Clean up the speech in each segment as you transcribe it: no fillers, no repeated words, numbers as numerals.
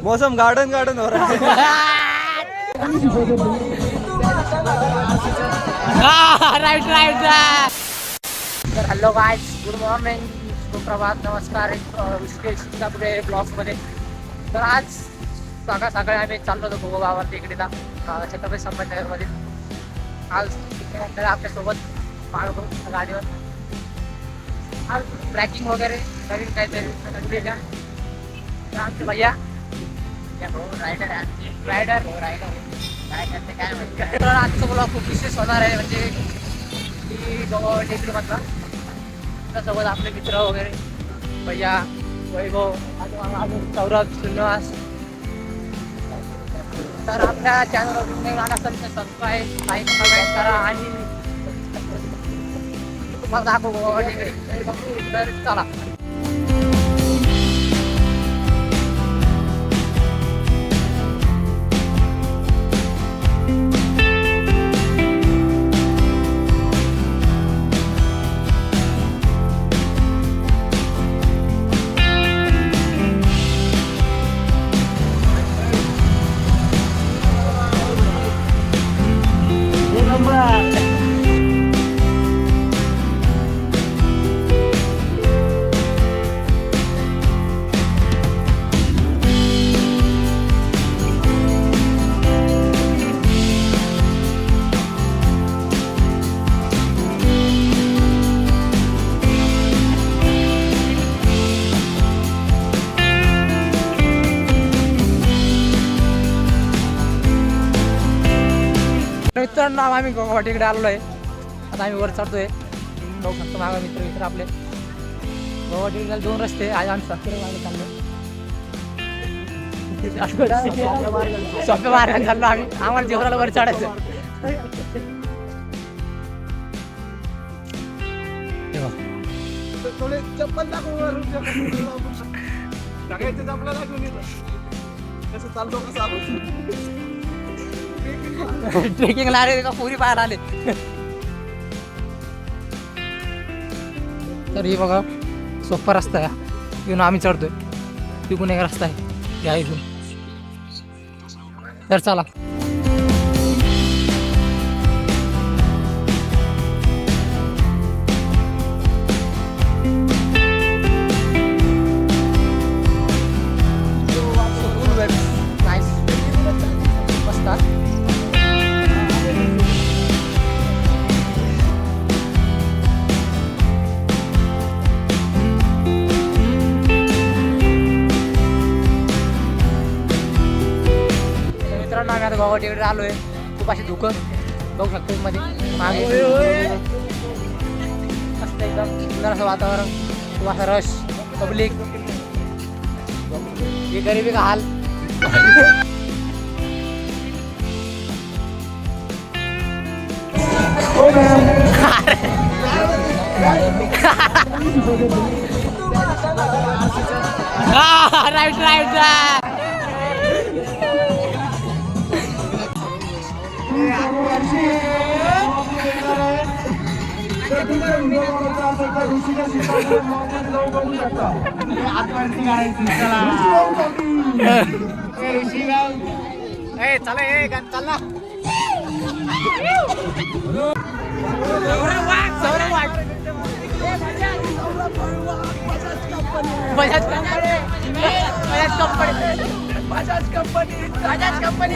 मौसम garden garden हो रहा है। Right right. तर हॅलो गाईज, गुड मॉर्निंग, सुप्रभात, नमस्कार पुढे ब्लॉग्समध्ये. तर आज सकाळी आम्ही चाललो होतो गोगावावर टेकडीला, छत्रपती संभाजीनगरमध्ये. आज आपल्यासोबत माळगो गाडीवर आज ट्रॅकिंग वगैरे नवीन काहीतरी आमचे भैया रायडर रायडर काय म्हणतात. तर आजचा ब्लॉग खूप विशेष होणार आहे, म्हणजे की गोगावर टेकडीमधला त्यासोबत आपले मित्र वगैरे भैया, वैभव, सौरभ, श्रीनिवास. तर आपल्या चॅनलवर गाणं असेल तर सबस्क्राईब, लाईक, कमेंट करा आणि तुम्हाला दाखवू गोगावर टेकडी. तर चला. मित्रांनो, आम्ही गोगावर टेकडे आलेलो आहे. आता आम्ही वर चढतोय. बघू शकतो मागा मित्र आपले. गोगावर टेकडीला 2 रस्ते. आज आम्ही सोप्या मार्गाने चाललो आम्ही. आम्हाला जेवणाला वर चढायचं. ट्रेकिंगला आले का पुरी पाहायला आले. तर हे बघा सोपा रस्ता आहे. इथून आम्ही चढतोय. तिकून एक रस्ता आहे या इथून. तर चला. आम्ही आता गोगावर टेकडीवर आलो आहे. खूप असे धुकं बघू शकतो मध्ये मागे. मस्त एकदम सुंदर असं वातावरण, खूप असा रश, पब्लिक. हे गरिबी का हाल. Right right. बजाज कंपनी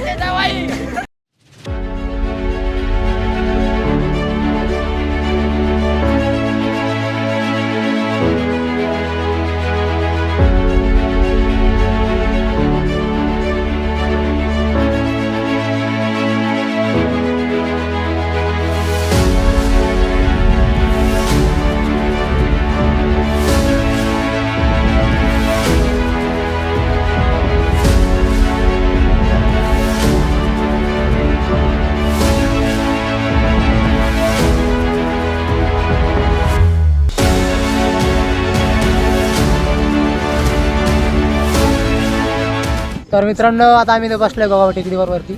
तर मित्रांनो, आता आम्ही इथे बसलोय गोगावर टेकडीवर वरती.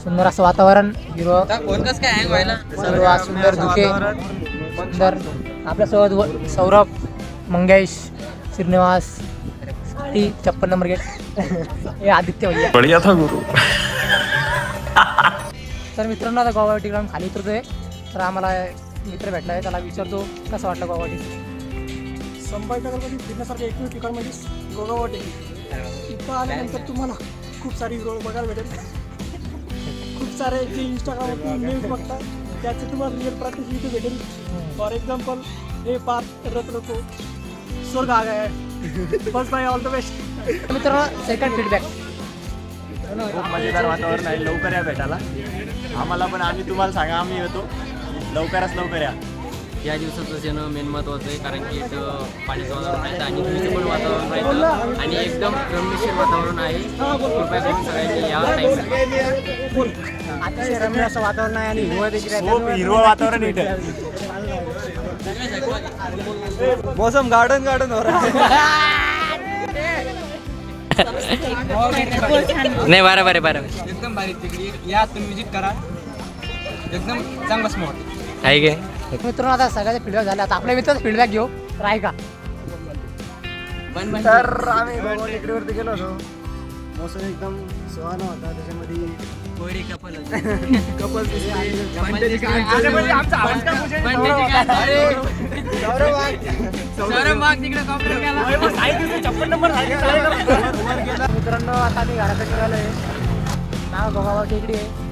सुंदर असं वातावरण, हिरवं, सुंदर धुके, सुंदर. आपल्यासोबत सौरभ, मंगेश, श्रीनिवास, आणि 56 नंबर गेट हे आदित्य भैया. बढ़िया था गुरु. तर मित्रांनो आता गोवावाटी ग्राउंड खाली उतरतोय. तर आम्हाला मित्र भेटला आहे, त्याला विचारतो कसं वाटलं गोवावाटी. संभाजीनगरमध्ये फिरण्यासारखं एकमेव ठिकाण म्हणजे गोगावाटी. इथं आल्यानंतर तुम्हाला खूप सारी हिरो बघायला भेटेल. खूप सारे जे इंस्टाग्रामवरती न्यूज बघतात त्याचे तुम्हाला रिअल प्रत्यक्ष इथे भेटेल. फॉर एक्झाम्पल हे पार्क रत रतो स्वर्ग आ गया है. बस बाय ऑल द बेस्ट. मित्रांनो सेकंड फीडबॅक. खूप मजेदार वातावरण आहे. लवकर या भेटायला आम्हाला पण. आम्ही तुम्हाला सांगा आम्ही येतो. लवकर या. या दिवसाचं येणं मेन महत्त्वाचं आहे, कारण की इथं पाण्याचं वातावरण आहे आणि धुळीचं पण वातावरण राहतं आणि एकदम रमणीशीर वातावरण आहे. कृपया करून सगळ्यांनी या टाईमला. अतिशय रम्य असं वातावरण आहे आणि हिरवळ देखील आहे. खूप हिरवं वातावरण इथे. मौसम गार्डन गार्डन हो रहा है. नाही बरं एकदम भारी तिकडे या तुम्ही विजिट करा. एकदम चांगला स्पॉट आहे काय. मित्रांनो आता सगळ्याचे फीडबॅक झाले, आता आपल्या मित्राचा फीडबॅक घेऊ. तर आहे का तर आम्ही गोगावाटी टेकडीवरती गेलो होतो. मौसम एकदम सुहाना होता. त्याच्यामध्ये मित्रांनो आता आम्ही घराकडे निघालो आहे. नाव गोगावाटी टेकडी आहे.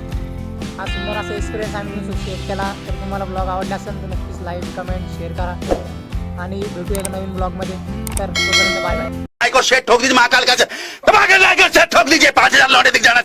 हा सुंदर असा एक्सपिरियन्स आम्ही शेअर केला. तर तुम्हाला ब्लॉग आवडला असेल तर नक्कीच लाईक कमेंट शेअर करा आणि भेटूया एका नवीन ब्लॉगमध्ये. तर तोपर्यंत बाय बाय. को शेट ठोक दीजिए महाकाल का धमाके लाकर शेट ठोक लीजिए 5000 लौटे दिख जाना.